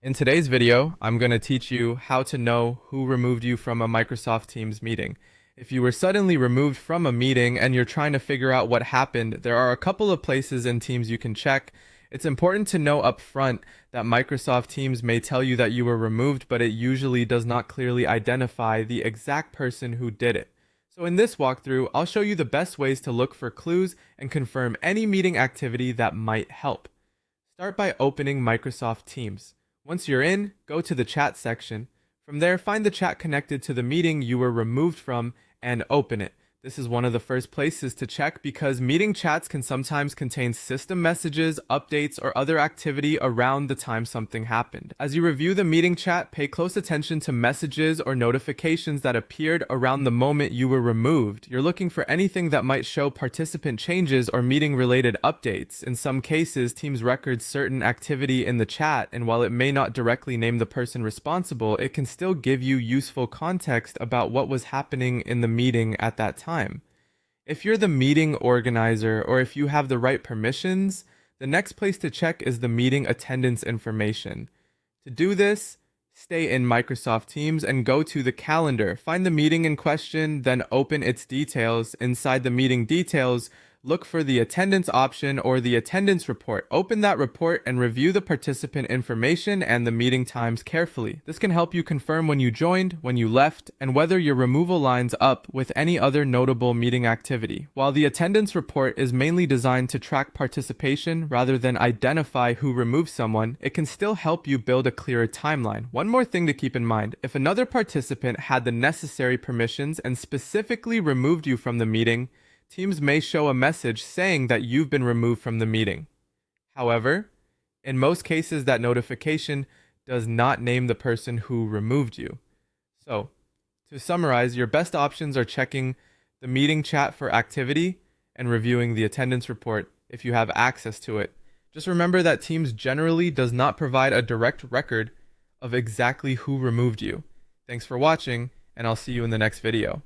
In today's video, I'm going to teach you how to know who removed you from a Microsoft Teams meeting. If you were suddenly removed from a meeting and you're trying to figure out what happened, there are a couple of places in Teams you can check. It's important to know up front that Microsoft Teams may tell you that you were removed, but it usually does not clearly identify the exact person who did it. So in this walkthrough, I'll show you the best ways to look for clues and confirm any meeting activity that might help. Start by opening Microsoft Teams. Once you're in, go to the chat section. From there, find the chat connected to the meeting you were removed from and open it. This is one of the first places to check because meeting chats can sometimes contain system messages, updates, or other activity around the time something happened. As you review the meeting chat, pay close attention to messages or notifications that appeared around the moment you were removed. You're looking for anything that might show participant changes or meeting-related updates. In some cases, Teams records certain activity in the chat, and while it may not directly name the person responsible, it can still give you useful context about what was happening in the meeting at that time. If you're the meeting organizer or if you have the right permissions, the next place to check is the meeting attendance information. To do this, stay in Microsoft Teams and go to the calendar. Find the meeting in question, then open its details. Inside the meeting details, look for the attendance option or the attendance report. Open that report and review the participant information and the meeting times carefully. This can help you confirm when you joined, when you left, and whether your removal lines up with any other notable meeting activity. While the attendance report is mainly designed to track participation rather than identify who removed someone, it can still help you build a clearer timeline. One more thing to keep in mind: if another participant had the necessary permissions and specifically removed you from the meeting, Teams may show a message saying that you've been removed from the meeting. However, in most cases, that notification does not name the person who removed you. So, to summarize, your best options are checking the meeting chat for activity and reviewing the attendance report if you have access to it. Just remember that Teams generally does not provide a direct record of exactly who removed you. Thanks for watching, and I'll see you in the next video.